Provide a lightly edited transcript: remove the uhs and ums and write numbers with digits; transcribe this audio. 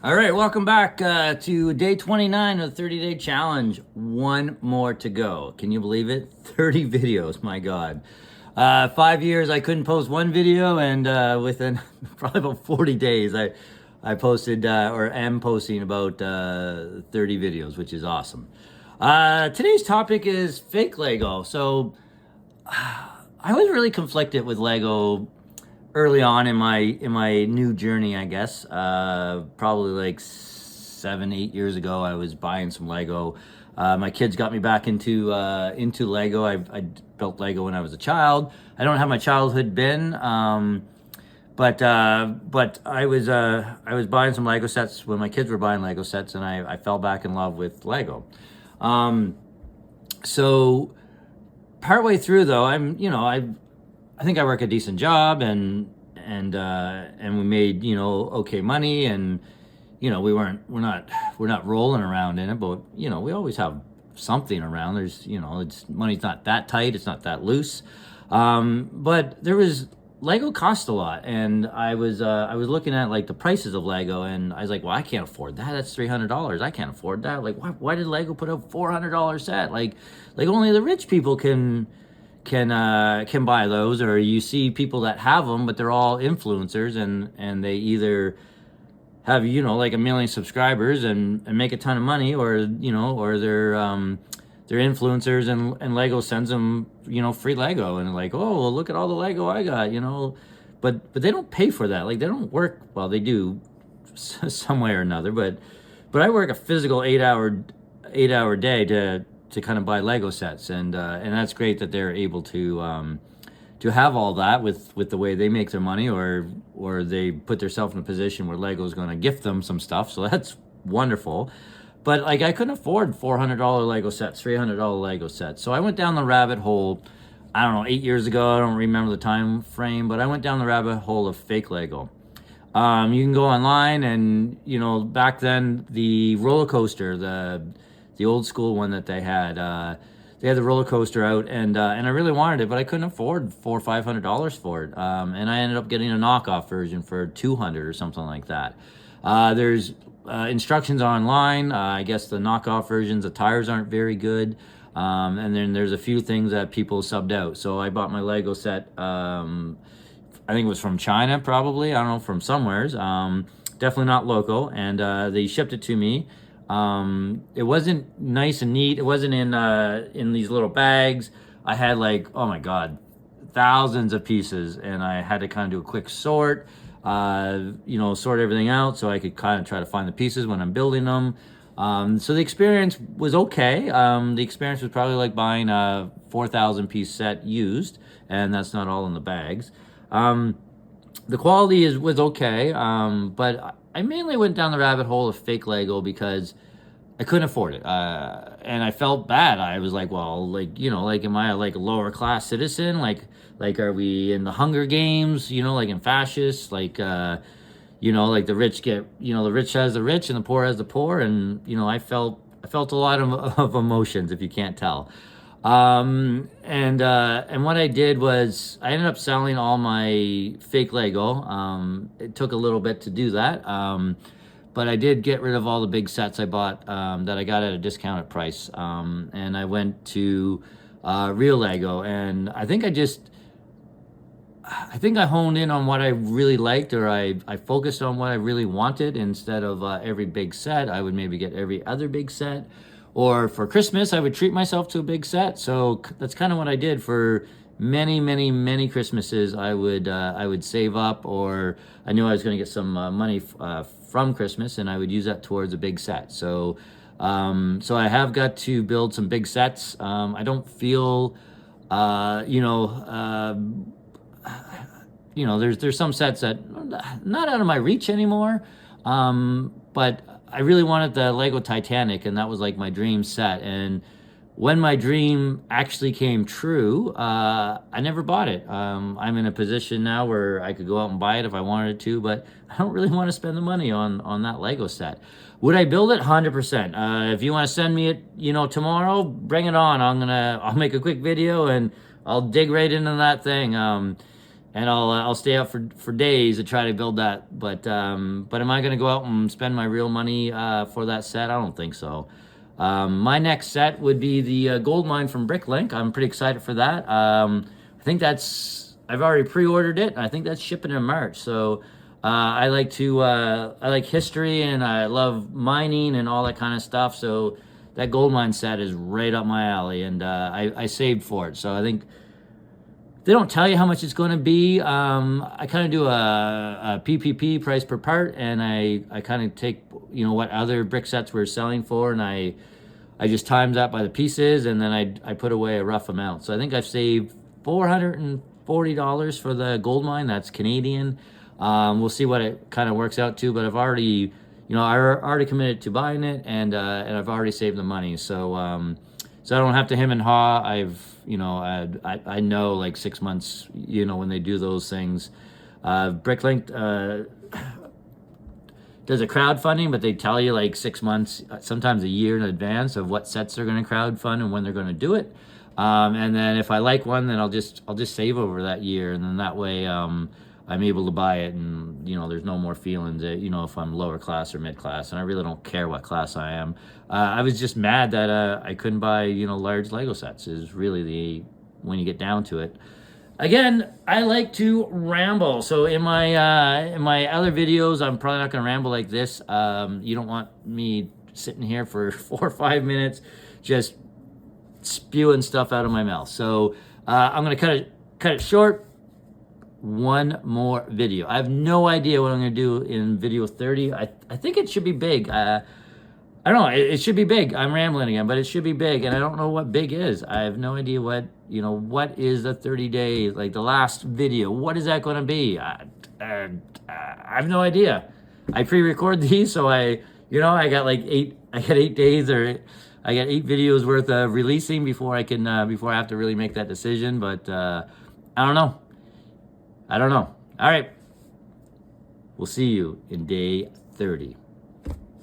All right, welcome back to day 29 of the 30-day challenge. One more to go. Can you believe it? 30 videos, my God. 5 years, I couldn't post one video, and within probably about 40 days, I posted or am posting about 30 videos, which is awesome. Today's topic is fake Lego. So I was really conflicted with Lego early on in my new journey, I guess. Probably like 7-8 years ago, I was buying some Lego. My kids got me back into Lego. I built Lego when I was a child. I don't have my childhood bin, but I was buying some Lego sets when my kids were buying Lego sets, and I fell back in love with Lego. So partway through though, I think I work a decent job, and we made okay money, and we're not rolling around in it, but we always have something around. There's it's money's not that tight, it's not that loose, but Lego cost a lot, and I was looking at like the prices of Lego, and I was like, well, I can't afford that. That's $300. I can't afford that. Like, why did Lego put a $400 set? Like only the rich people can buy those, or you see people that have them, but they're all influencers, and they either have like 1 million subscribers and make a ton of money, or they're influencers, and Lego sends them free Lego, and they're like, oh, well, look at all the Lego I got, but they don't pay for that. Like, they don't work, well, they do some way or another, but I work a physical 8-hour day to kind of buy Lego sets, and that's great that they're able to have all that with the way they make their money, or they put themselves in a position where Lego's going to gift them some stuff, so that's wonderful. But like, I couldn't afford $400 Lego sets, $300 Lego sets, so I went down the rabbit hole. I don't know, 8 years ago, I don't remember the time frame, but I went down the rabbit hole of fake Lego. You can go online, and back then, the roller coaster, the old school one that they had the roller coaster out, and I really wanted it, but I couldn't afford $400 or $500 for it, and I ended up getting a knockoff version for $200 or something like that. There's instructions online. I guess the knockoff versions, the tires aren't very good, and then there's a few things that people subbed out. So I bought my Lego set, I think it was from China, probably, I don't know, from somewheres, definitely not local, and they shipped it to me. It wasn't nice and neat. It wasn't in these little bags. I had, like, oh my God, thousands of pieces, and I had to kind of do a quick sort, sort everything out so I could kind of try to find the pieces when I'm building them. So the experience was okay. The experience was probably like buying a 4,000 piece set used, and that's not all in the bags. The quality was okay, but I mainly went down the rabbit hole of fake Lego because I couldn't afford it, and I felt bad. I was like, well, am I like a lower class citizen? Like, are we in the Hunger Games? Like in fascists? Like, like the rich get, the rich has the rich and the poor has the poor, and I felt a lot of emotions, if you can't tell. And what I did was I ended up selling all my fake Lego. It took a little bit to do that, but I did get rid of all the big sets I bought that I got at a discounted price, and I went to real Lego, and I think I honed in on what I really liked, or I focused on what I really wanted. Instead of every big set, I would maybe get every other big set. Or for Christmas, I would treat myself to a big set. So that's kind of what I did for many, many, many Christmases. I would save up, or I knew I was going to get some money from Christmas, and I would use that towards a big set. So I have got to build some big sets. I don't feel, there's some sets that not out of my reach anymore, but I really wanted the Lego Titanic, and that was like my dream set. And when my dream actually came true, I never bought it. I'm in a position now where I could go out and buy it if I wanted to, but I don't really want to spend the money on that Lego set. Would I build it? 100%. If you want to send me it, tomorrow, bring it on. I'll make a quick video, and I'll dig right into that thing. and I'll stay up for days to try to build that. But am I going to go out and spend my real money for that set? I don't think so. My next set would be the gold mine from Bricklink. I'm pretty excited for that. I think I've already pre-ordered it. I think that's shipping in March. So I like history, and I love mining and all that kind of stuff. So that gold mine set is right up my alley, and I saved for it. So I think they don't tell you how much it's going to be. I kind of do a PPP, price per part, and I kind of take what other brick sets were selling for, and I just times that by the pieces, and then I put away a rough amount. So I think I've saved $440 for the gold mine. That's Canadian. We'll see what it kind of works out to, but I've already I already committed to buying it, and I've already saved the money. So so I don't have to hem and haw. I know like 6 months, when they do those things. Bricklink does a crowdfunding, but they tell you like 6 months, sometimes a year in advance of what sets they're going to crowdfund and when they're going to do it. And then if I like one, then I'll just save over that year, and then that way I'm able to buy it, and there's no more feelings that if I'm lower class or mid class, and I really don't care what class I am. I was just mad that I couldn't buy large Lego sets. Is really when you get down to it. Again, I like to ramble, so in my other videos, I'm probably not gonna ramble like this. You don't want me sitting here for 4 or 5 minutes just spewing stuff out of my mouth. So I'm gonna cut it short. One more video. I have no idea what I'm gonna do in video 30. I think it should be big. I don't know. It should be big. I'm rambling again, but it should be big, and I don't know what big is. I have no idea what what is the 30 day, like the last video. What is that going to be? I have no idea. I pre-record these, so I got like 8 days, or I got 8 videos worth of releasing before I have to really make that decision. But I don't know. All right. We'll see you in day 30.